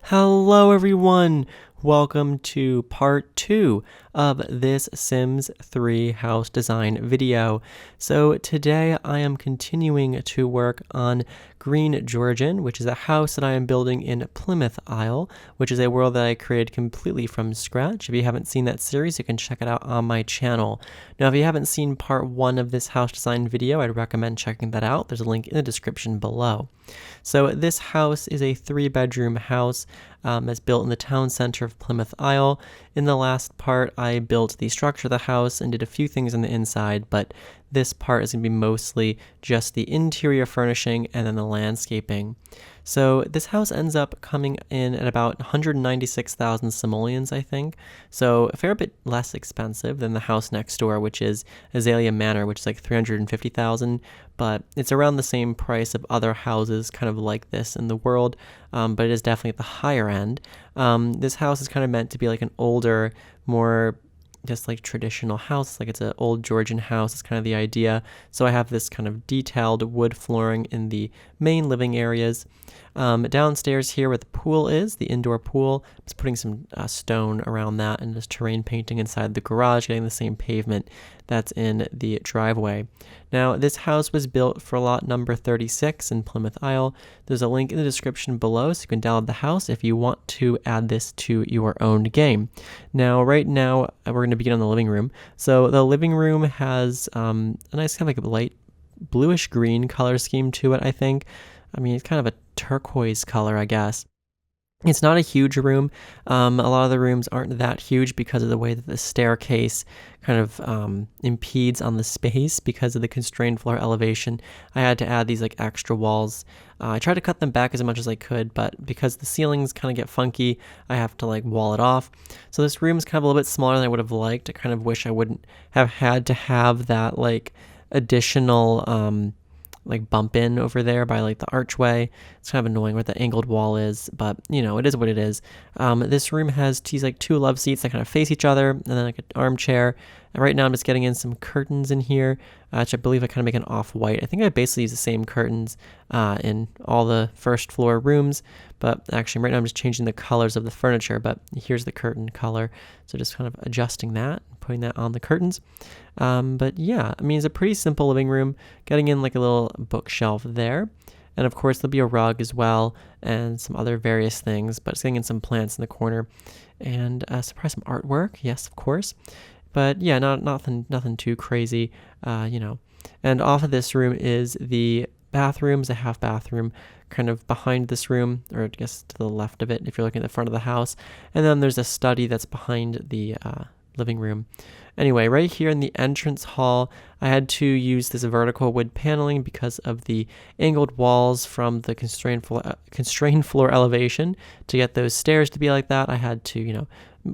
Hello everyone! Welcome to part 2 of this Sims 3 house design video. So today I am continuing to work on Green Georgian, which is a house that I am building in Plymouth Isle, which is a world that I created completely from scratch. If you haven't seen that series, you can check it out on my channel. Now, if you haven't seen part 1 of this house design video, I'd recommend checking that out. There's a link in the description below. So this house is a 3-bedroom house that's built in the town center of Plymouth Isle. In the last part, I built the structure of the house and did a few things on the inside, but this part is going to be mostly just the interior furnishing and then the landscaping. So this house ends up coming in at about 196,000 simoleons, I think. So a fair bit less expensive than the house next door, which is Azalea Manor, which is like 350,000. But it's around the same price of other houses kind of like this in the world, but it is definitely at the higher end. This house is kind of meant to be like an older, more just like traditional house, like it's an old Georgian house is kind of the idea. So I have this kind of detailed wood flooring in the main living areas. Downstairs here where the pool is, the indoor pool, I'm just putting some stone around that and just terrain painting inside the garage, getting the same pavement that's in the driveway. Now, this house was built for lot number 36 in Plymouth Isle. There's a link in the description below, so you can download the house if you want to add this to your own game. Now, right now, we're going to begin on the living room. So the living room has a nice kind of like a light bluish green color scheme to it, I think. I mean, it's kind of a turquoise color, I guess. It's not a huge room. A lot of the rooms aren't that huge because of the way that the staircase kind of impedes on the space because of the constrained floor elevation. I had to add these like extra walls. I tried to cut them back as much as I could, but because the ceilings kind of get funky, I have to like wall it off. So this room is kind of a little bit smaller than I would have liked. I kind of wish I wouldn't have had to have that like additional like bump in over there by like the archway. It's kind of annoying where the angled wall is, but you know, it is what it is. This room has these like 2 love seats that kind of face each other and then like an armchair. And right now I'm just getting in some curtains in here, which I believe I kind of make an off-white. I think I basically use the same curtains in all the first floor rooms, but actually right now I'm just changing the colors of the furniture, but here's the curtain color. So just kind of adjusting that, putting that on the curtains. But yeah, I mean, it's a pretty simple living room, getting in like a little bookshelf there. And of course there'll be a rug as well and some other various things, but just getting in some plants in the corner and surprise some artwork. Yes, of course. But yeah, nothing too crazy, you know. And off of this room is the bathrooms, a half bathroom kind of behind this room, or I guess to the left of it if you're looking at the front of the house. And then there's a study that's behind the living room. Anyway, right here in the entrance hall, I had to use this vertical wood paneling because of the angled walls from the constrained floor elevation. To get those stairs to be like that, I had to, you know,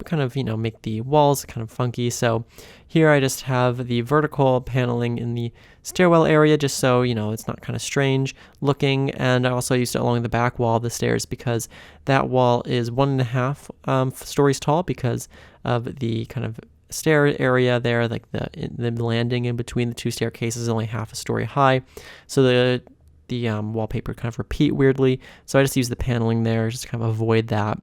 kind of, you know, make the walls kind of funky. So here I just have the vertical paneling in the stairwell area just so, you know, it's not kind of strange looking. And I also used it along the back wall of the stairs because that wall is 1.5 stories tall because of the kind of stair area there, like the landing in between the 2 staircases is only half a story high. So the wallpaper kind of repeat weirdly. So I just use the paneling there, just kind of avoid that.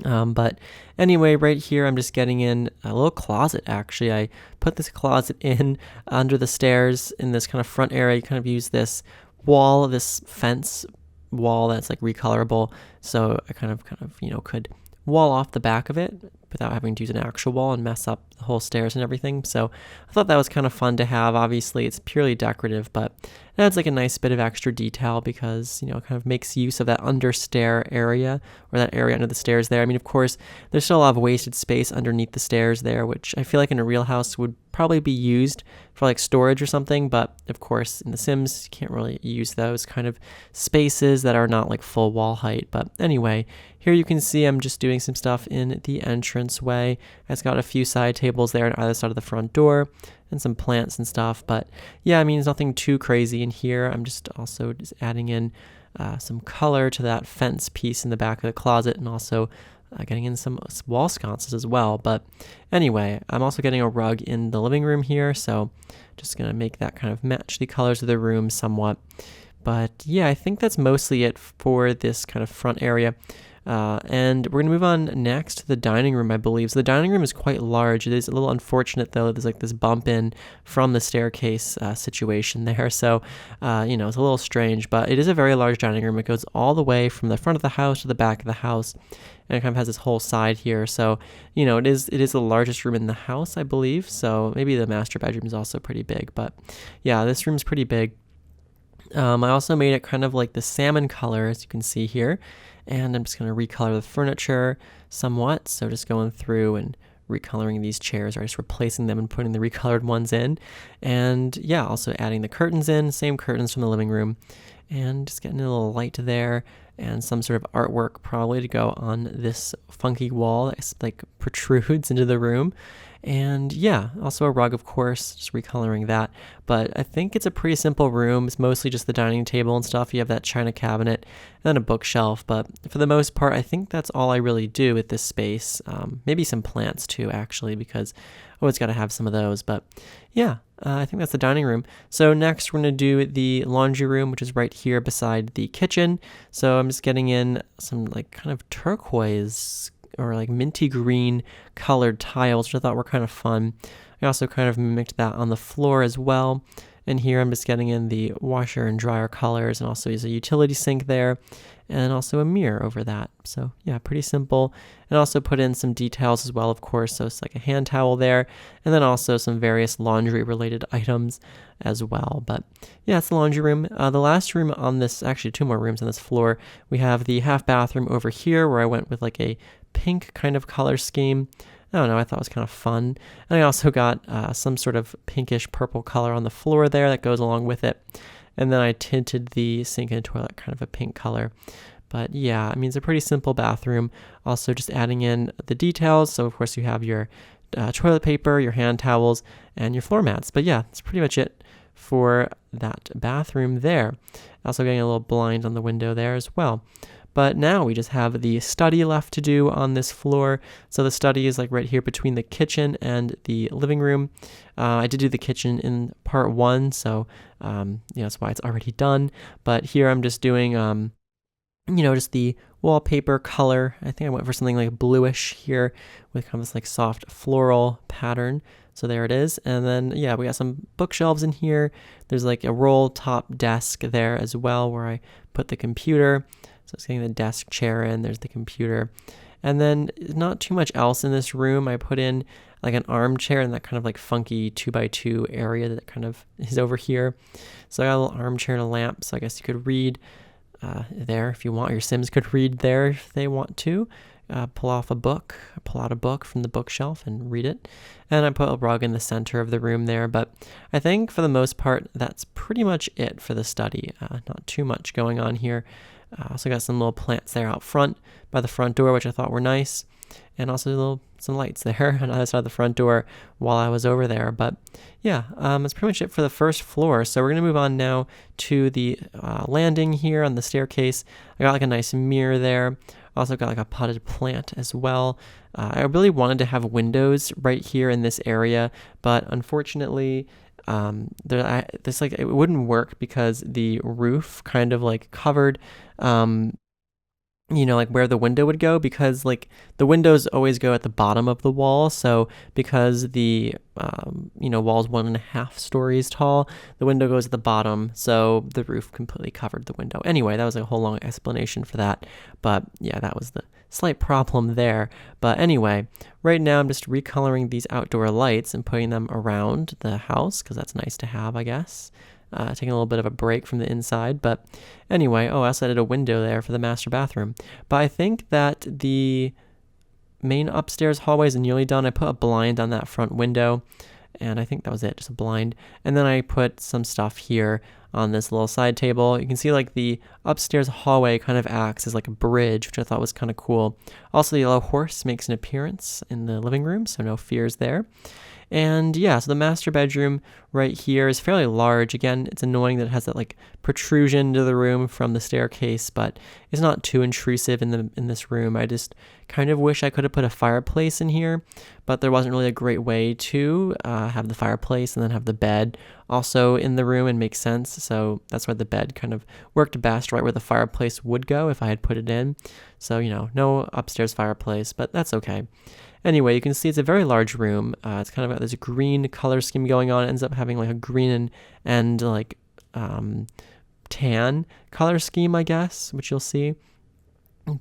But anyway, right here, I'm just getting in a little closet, actually. I put this closet in under the stairs in this kind of front area. You kind of use this wall, this fence wall that's like recolorable. So I kind of, you know, could wall off the back of it without having to use an actual wall and mess up the whole stairs and everything. So I thought that was kind of fun to have. Obviously, it's purely decorative, but it adds like a nice bit of extra detail because, you know, it kind of makes use of that under stair area or that area under the stairs there. I mean, of course, there's still a lot of wasted space underneath the stairs there, which I feel like in a real house would probably be used for like storage or something. But of course, in The Sims, you can't really use those kind of spaces that are not like full wall height. But anyway, here you can see I'm just doing some stuff in the entrance way. It's got a few side tables there on either side of the front door and some plants and stuff. But yeah, I mean, there's nothing too crazy in here. I'm just also just adding in some color to that fence piece in the back of the closet and also getting in some wall sconces as well. But anyway, I'm also getting a rug in the living room here. So just going to make that kind of match the colors of the room somewhat. But yeah, I think that's mostly it for this kind of front area. And we're going to move on next to the dining room, I believe. So the dining room is quite large. It is a little unfortunate, though. There's like this bump in from the staircase situation there. So, it's a little strange, but it is a very large dining room. It goes all the way from the front of the house to the back of the house. And it kind of has this whole side here. So, it is the largest room in the house, I believe. So maybe the master bedroom is also pretty big. But yeah, this room's pretty big. I also made it kind of like the salmon color, as you can see here. And I'm just going to recolor the furniture somewhat. So just going through and recoloring these chairs, or just replacing them and putting the recolored ones in. And yeah, also adding the curtains in, same curtains from the living room. And just getting a little light there and some sort of artwork probably to go on this funky wall that like protrudes into the room. And yeah, also a rug, of course, just recoloring that. But I think it's a pretty simple room. It's mostly just the dining table and stuff. You have that china cabinet and then a bookshelf. But for the most part, I think that's all I really do with this space. Maybe some plants too, actually, because I always got to have some of those. But yeah, I think that's the dining room. So next we're going to do the laundry room, which is right here beside the kitchen. So I'm just getting in some like kind of turquoise or like minty green colored tiles, which I thought were kind of fun. I also kind of mimicked that on the floor as well. And here I'm just getting in the washer and dryer colors, and also use a utility sink there, and also a mirror over that. So yeah, pretty simple. And also put in some details as well, of course. So it's like a hand towel there, and then also some various laundry related items as well. But yeah, it's the laundry room. The last room on this, actually 2 more rooms on this floor, we have the half bathroom over here, where I went with like a pink kind of color scheme. I don't know, I thought it was kind of fun. And I also got some sort of pinkish purple color on the floor there that goes along with it. And then I tinted the sink and toilet kind of a pink color. But yeah, I mean, it's a pretty simple bathroom. Also just adding in the details. So of course you have your toilet paper, your hand towels, and your floor mats. But yeah, that's pretty much it for that bathroom there. Also getting a little blind on the window there as well. But now we just have the study left to do on this floor. So the study is like right here between the kitchen and the living room. I did do the kitchen in part 1, so that's why it's already done. But here I'm just doing, just the wallpaper color. I think I went for something like bluish here with kind of this like soft floral pattern. So there it is. And then, yeah, we got some bookshelves in here. There's like a roll top desk there as well where I put the computer. So it's getting the desk chair in, there's the computer. And then not too much else in this room. I put in like an armchair in that kind of like funky 2x2 area that kind of is over here. So I got a little armchair and a lamp. So I guess you could read there if you want. Your Sims could read there if they want to. Pull out a book from the bookshelf and read it. And I put a rug in the center of the room there. But I think for the most part, that's pretty much it for the study. Not too much going on here. Also got some little plants there out front by the front door, which I thought were nice. And also some lights there on the other side of the front door while I was over there. But yeah, that's pretty much it for the first floor. So we're going to move on now to the landing here on the staircase. I got like a nice mirror there. Also got like a potted plant as well. I really wanted to have windows right here in this area, but unfortunately it wouldn't work because the roof kind of like covered like where the window would go, because like the windows always go at the bottom of the wall. So because the wall's 1.5 stories tall, the window goes at the bottom, so the roof completely covered the window. Anyway, that was a whole long explanation for that, but yeah, that was the slight problem there. But anyway, right now I'm just recoloring these outdoor lights and putting them around the house because that's nice to have, I guess. Taking a little bit of a break from the inside. But anyway, I also added a window there for the master bathroom. But I think that the main upstairs hallway is nearly done. I put a blind on that front window, and I think that was it, just a blind. And then I put some stuff here on this little side table. You can see like the upstairs hallway kind of acts as like a bridge, which I thought was kind of cool. Also, the yellow horse makes an appearance in the living room, so no fears there. And yeah, so the master bedroom right here is fairly large. Again, it's annoying that it has that like protrusion into the room from the staircase, but it's not too intrusive in this room. I just kind of wish I could have put a fireplace in here, but there wasn't really a great way to have the fireplace and then have the bed also in the room and makes sense. So that's why the bed kind of worked best right where the fireplace would go if I had put it in. So, no upstairs fireplace, but that's okay. Anyway, you can see it's a very large room. It's kind of got this green color scheme going on. It ends up having like a green and like tan color scheme, I guess, which you'll see.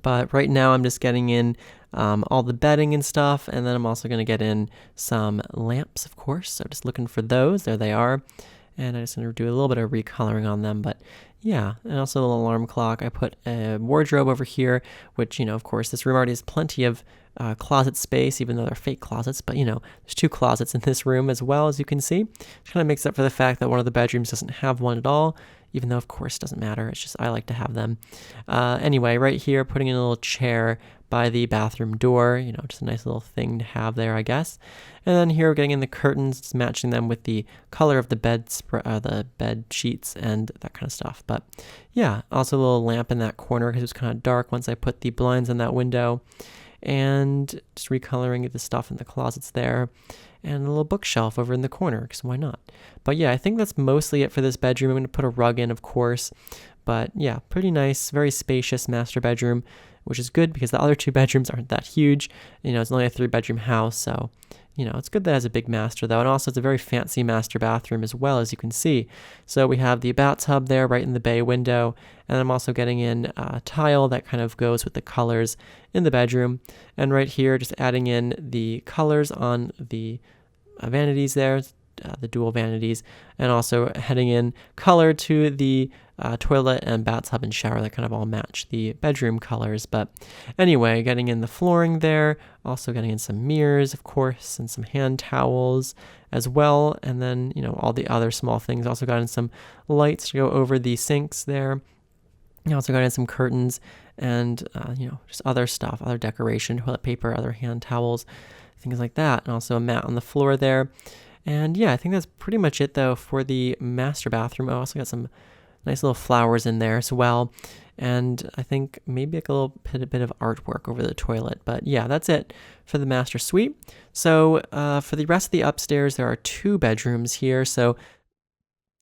But right now I'm just getting in all the bedding and stuff, and then I'm also going to get in some lamps, of course. So just looking for those. There they are. And I just going to do a little bit of recoloring on them, but yeah, and also a little alarm clock. I put a wardrobe over here, which, of course, this room already has plenty of closet space, even though they're fake closets, but there's 2 closets in this room as well, as you can see. It kind of makes up for the fact that one of the bedrooms doesn't have one at all, even though, of course, it doesn't matter. It's just I like to have them. Anyway, right here, putting in a little chair by the bathroom door, just a nice little thing to have there, I guess. And then here we're getting in the curtains, just matching them with the color of the the bed sheets and that kind of stuff. But yeah, also a little lamp in that corner because it was kind of dark once I put the blinds in that window. And just recoloring the stuff in the closets there, and a little bookshelf over in the corner, because why not? But yeah, I think that's mostly it for this bedroom. I'm going to put a rug in, of course, but yeah, pretty nice, very spacious master bedroom, which is good because the other 2 bedrooms aren't that huge. It's only a 3-bedroom house, so it's good that it has a big master though, and also it's a very fancy master bathroom as well, as you can see. So we have the bathtub there right in the bay window, and I'm also getting in a tile that kind of goes with the colors in the bedroom. And right here, just adding in the colors on the vanities there, the dual vanities, and also heading in color to the toilet and bathtub and shower that kind of all match the bedroom colors. But anyway, getting in the flooring there, also getting in some mirrors, of course, and some hand towels as well. And then, all the other small things. Also got in some lights to go over the sinks there. I also got in some curtains and, just other stuff, other decoration, toilet paper, other hand towels, things like that. And also a mat on the floor there. And yeah, I think that's pretty much it though for the master bathroom. I also got some nice little flowers in there as well. And I think maybe like a little bit of artwork over the toilet. But yeah, that's it for the master suite. So for the rest of the upstairs, there are 2 bedrooms here. So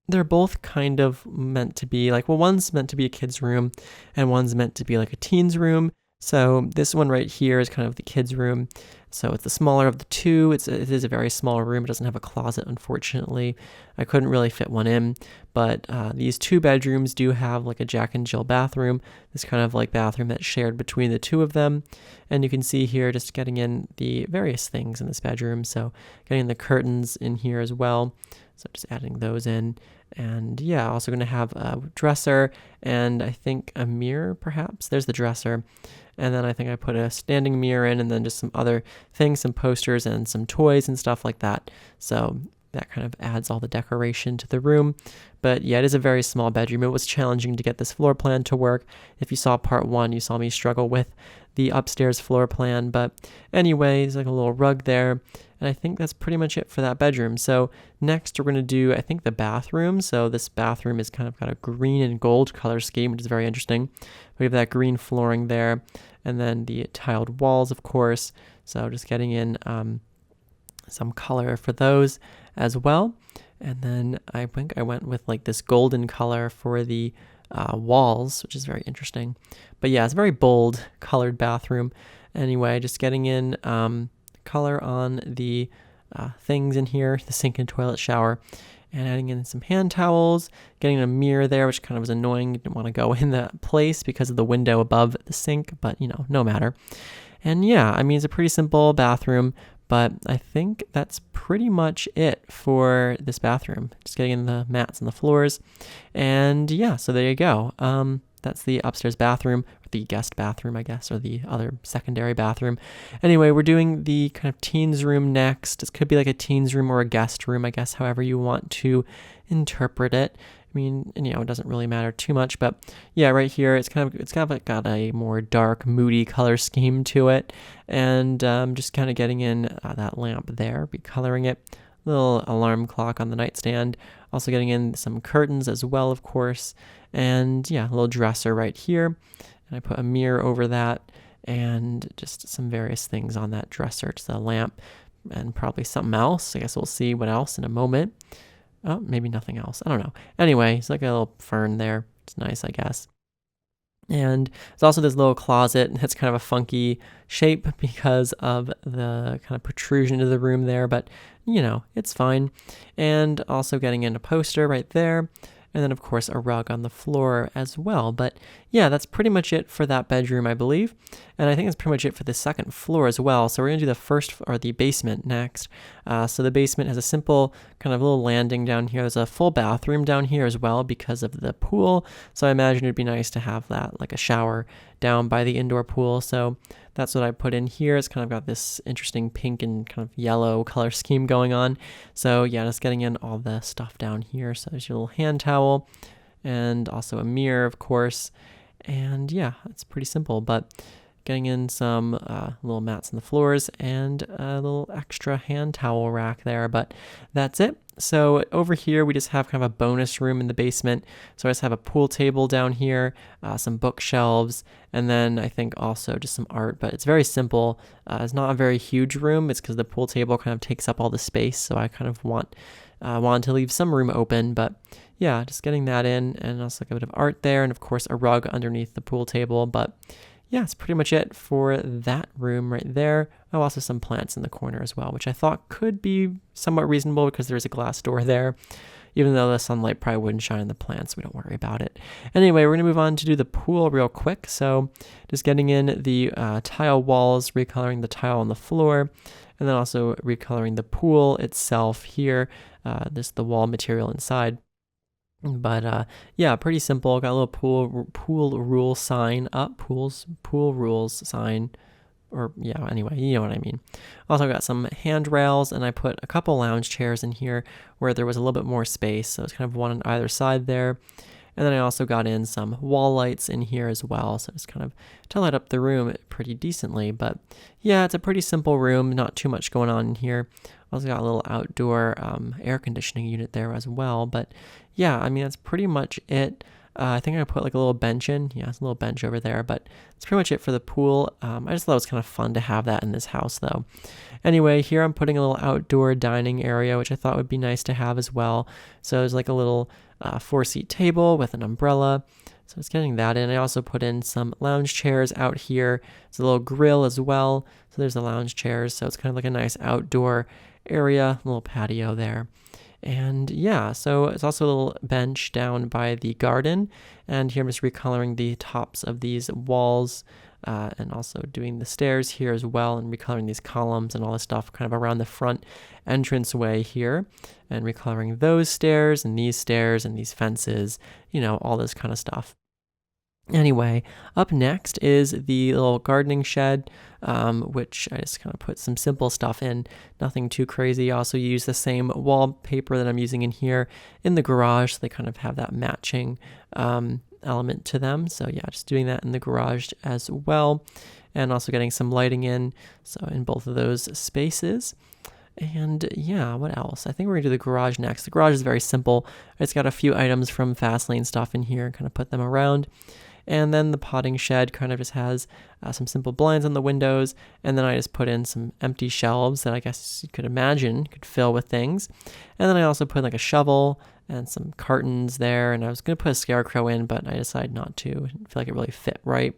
they're both kind of meant to be like, well, one's meant to be a kid's room and one's meant to be like a teen's room. So this one right here is kind of the kids' room. So it's the smaller of the 2. It is a very small room. It doesn't have a closet, unfortunately. I couldn't really fit one in. But these 2 bedrooms do have like a Jack and Jill bathroom. This kind of like bathroom that's shared between the 2 of them. And you can see here just getting in the various things in this bedroom. So getting the curtains in here as well. So just adding those in. And yeah, also going to have a dresser and I think a mirror, perhaps. There's the dresser. And then I think I put a standing mirror in and then just some other things, some posters and some toys and stuff like that. So that kind of adds all the decoration to the room. But yeah, it is a very small bedroom. It was challenging to get this floor plan to work. If you saw part 1, you saw me struggle with the upstairs floor plan. But anyway, there's like a little rug there. And I think that's pretty much it for that bedroom. So next we're going to do, I think, the bathroom. So this bathroom is kind of got a green and gold color scheme, which is very interesting. We have that green flooring there and then the tiled walls, of course. So just getting in some color for those as well. And then I think I went with like this golden color for the walls, which is very interesting. But yeah, it's a very bold colored bathroom. Anyway, just getting in color on the things in here, the sink and toilet shower, and adding in some hand towels, getting a mirror there, which kind of was annoying. Didn't want to go in that place because of the window above the sink, but no matter. And yeah, I mean, it's a pretty simple bathroom, but I think that's pretty much it for this bathroom. Just getting in the mats and the floors. And yeah, so there you go. That's the upstairs bathroom, or the guest bathroom, I guess, or the other secondary bathroom. Anyway, we're doing the kind of teens room next. It could be like a teens room or a guest room, I guess, however you want to interpret it. I mean, it doesn't really matter too much, but yeah, right here, it's kind of like got a more dark, moody color scheme to it, and just kind of getting in that lamp there, recoloring it. Little alarm clock on the nightstand. Also getting in some curtains as well, of course. And yeah, a little dresser right here. And I put a mirror over that and just some various things on that dresser. Just a lamp and probably something else. I guess we'll see what else in a moment. Oh, maybe nothing else. I don't know. Anyway, it's like a little fern there. It's nice, I guess. And there's also this little closet, and it's kind of a funky shape because of the kind of protrusion into the room there, but it's fine. And also getting in a poster right there. And then, of course, a rug on the floor as well. But yeah, that's pretty much it for that bedroom, I believe. And I think that's pretty much it for the second floor as well. So we're going to do the first, or the basement next. So the basement has a simple kind of little landing down here. There's a full bathroom down here as well because of the pool. So I imagine it'd be nice to have that, like a shower down by the indoor pool. So that's what I put in here. It's kind of got this interesting pink and kind of yellow color scheme going on. So yeah, just getting in all the stuff down here. So there's your little hand towel and also a mirror, of course. And yeah, it's pretty simple, but getting in some little mats on the floors and a little extra hand towel rack there, but that's it. So over here, we just have kind of a bonus room in the basement. So I just have a pool table down here, some bookshelves, and then I think also just some art, but it's very simple. It's not a very huge room. It's because the pool table kind of takes up all the space. So I kind of wanted to leave some room open, but yeah, just getting that in, and also like a bit of art there, and of course a rug underneath the pool table, but yeah, it's pretty much it for that room right there. Oh, also some plants in the corner as well, which I thought could be somewhat reasonable because there's a glass door there. Even though the sunlight probably wouldn't shine on the plants, we don't worry about it. Anyway, we're going to move on to do the pool real quick. So just getting in the tile walls, recoloring the tile on the floor, and then also recoloring the pool itself here, the wall material inside. But yeah, pretty simple. Got a little pool rule sign up, pool rules sign, or yeah, anyway, you know what I mean. Also got some handrails, and I put a couple lounge chairs in here where there was a little bit more space, so it's kind of one on either side there. And then I also got in some wall lights in here as well, so it's kind of to light up the room pretty decently. But yeah, it's a pretty simple room, not too much going on in here. Also got a little outdoor air conditioning unit there as well. But yeah, I mean, that's pretty much it. I think I put like a little bench in. Yeah, it's a little bench over there, but that's pretty much it for the pool. I just thought it was kind of fun to have that in this house though. Anyway, here I'm putting a little outdoor dining area, which I thought would be nice to have as well. So there's like a little 4-seat table with an umbrella. So it's getting that in. I also put in some lounge chairs out here. There's a little grill as well. So there's the lounge chairs. So it's kind of like a nice outdoor area, a little patio there. And yeah, so it's also a little bench down by the garden. And here I'm just recoloring the tops of these walls and also doing the stairs here as well, and recoloring these columns and all this stuff kind of around the front entranceway here, and recoloring those stairs and these fences, all this kind of stuff. Anyway, up next is the little gardening shed, which I just kind of put some simple stuff in, nothing too crazy. I also use the same wallpaper that I'm using in here in the garage, so they kind of have that matching element to them. So yeah, just doing that in the garage as well, and also getting some lighting in, so in both of those spaces. And yeah, what else? I think we're gonna do the garage next. The garage is very simple. It's got a few items from Fastlane stuff in here and kind of put them around. And then the potting shed kind of just has some simple blinds on the windows. And then I just put in some empty shelves that I guess you could imagine could fill with things. And then I also put like a shovel and some cartons there. And I was going to put a scarecrow in, but I decided not to. I didn't feel like it really fit right.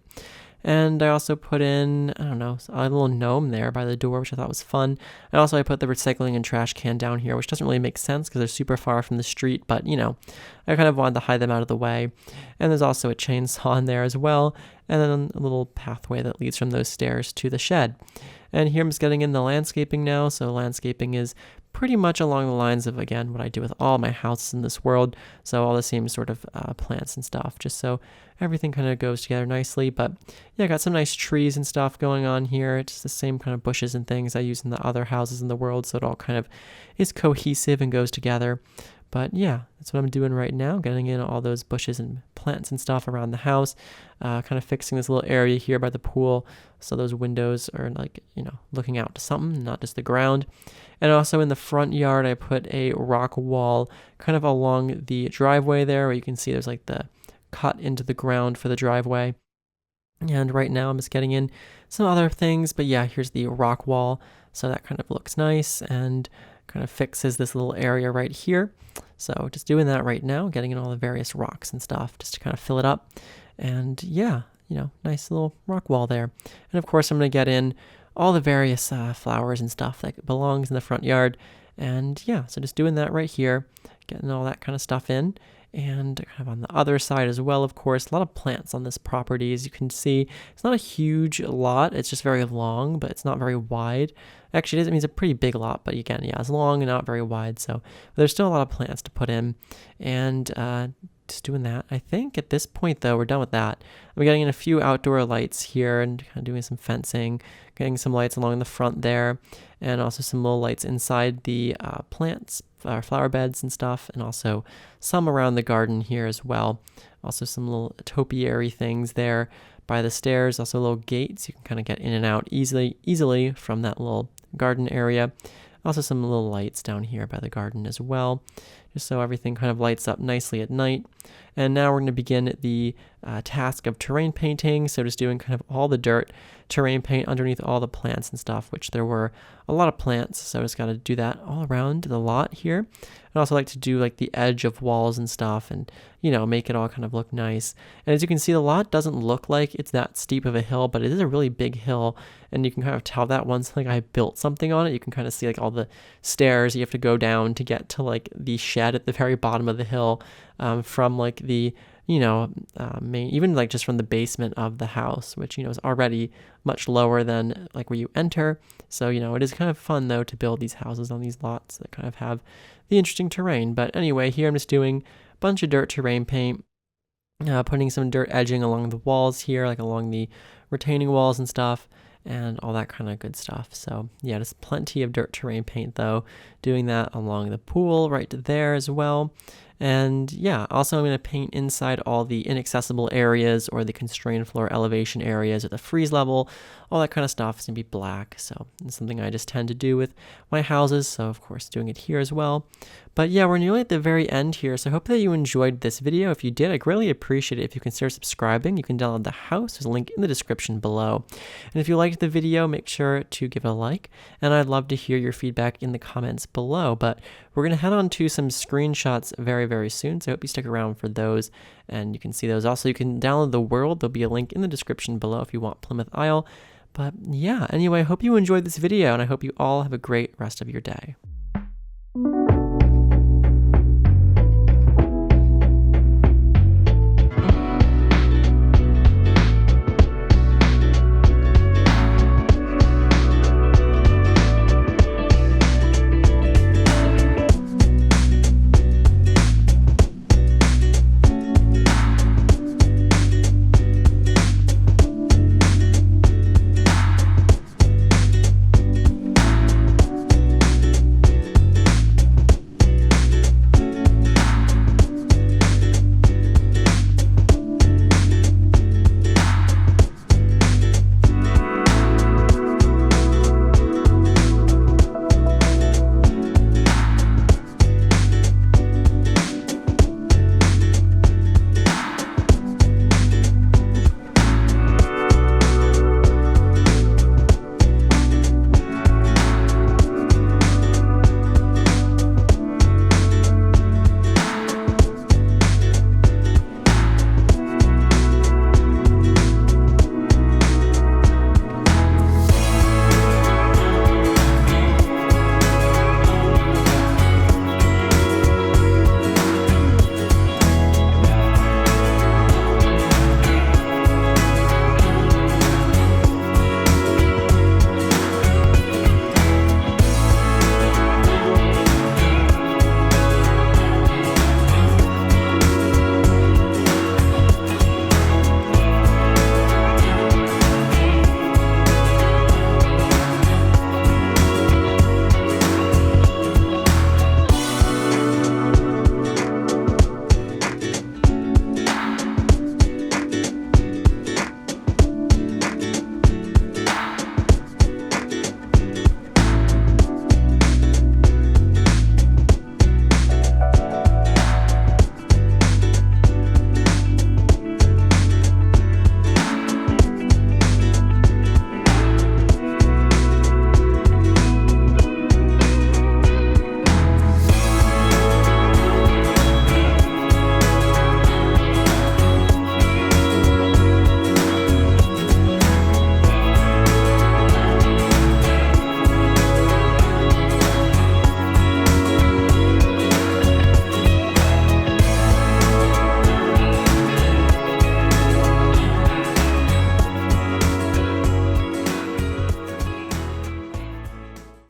And I also put in, I don't know, a little gnome there by the door, which I thought was fun. And also I put the recycling and trash can down here, which doesn't really make sense because they're super far from the street, but I kind of wanted to hide them out of the way. And there's also a chainsaw in there as well, and then a little pathway that leads from those stairs to the shed. And here I'm just getting in the landscaping now. So landscaping is pretty much along the lines of, again, what I do with all my houses in this world. So all the same sort of plants and stuff, just so everything kind of goes together nicely. But yeah, I got some nice trees and stuff going on here. It's the same kind of bushes and things I use in the other houses in the world. So it all kind of is cohesive and goes together. But yeah, that's what I'm doing right now, getting in all those bushes and plants and stuff around the house, kind of fixing this little area here by the pool so those windows are like, looking out to something, not just the ground. And also in the front yard, I put a rock wall kind of along the driveway there, where you can see there's like the cut into the ground for the driveway. And right now I'm just getting in some other things, but yeah, here's the rock wall. So that kind of looks nice and kind of fixes this little area right here. So just doing that right now, getting in all the various rocks and stuff just to kind of fill it up. And yeah, nice little rock wall there. And of course, I'm going to get in all the various flowers and stuff that belongs in the front yard. And yeah, so just doing that right here, getting all that kind of stuff in. And kind of on the other side as well, of course, a lot of plants on this property. As you can see, it's not a huge lot. It's just very long, but it's not very wide. Actually, it means a pretty big lot, but again, yeah, it's long and not very wide. So there's still a lot of plants to put in. And just doing that. I think at this point, though, we're done with that. I'm getting in a few outdoor lights here and kind of doing some fencing, getting some lights along the front there, and also some little lights inside the plants, flower beds and stuff, and also some around the garden here as well. Also some little topiary things there by the stairs, also little gates. You can kind of get in and out easily from that little garden area. Also some little lights down here by the garden as well, just so everything kind of lights up nicely at night. And now we're going to begin the task of terrain painting. So just doing kind of all the dirt terrain paint underneath all the plants and stuff, which there were a lot of plants. So I just got to do that all around the lot here. I'd also like to do like the edge of walls and stuff and, make it all kind of look nice. And as you can see, the lot doesn't look like it's that steep of a hill, but it is a really big hill. And you can kind of tell that once like I built something on it, you can kind of see like all the stairs you have to go down to get to like the shed at the very bottom of the hill, from like the main, even like just from the basement of the house, which is already much lower than like where you enter. So it is kind of fun though to build these houses on these lots that kind of have the interesting terrain. But anyway, here I'm just doing a bunch of dirt terrain paint, putting some dirt edging along the walls here, like along the retaining walls and stuff, and all that kind of good stuff. So yeah, just plenty of dirt terrain paint though, doing that along the pool right there as well. And yeah, also I'm going to paint inside all the inaccessible areas or the constrained floor elevation areas at the freeze level. All that kind of stuff is going to be black. So it's something I just tend to do with my houses. So of course doing it here as well. But yeah, we're nearly at the very end here. So I hope that you enjoyed this video. If you did, I greatly appreciate it if you consider subscribing. You can download the house. There's a link in the description below. And if you liked the video, make sure to give it a like. And I'd love to hear your feedback in the comments below. But we're going to head on to some screenshots very soon. So I hope you stick around for those and you can see those. Also, you can download the world. There'll be a link in the description below if you want Plymouth Isle. But yeah, anyway, I hope you enjoyed this video and I hope you all have a great rest of your day.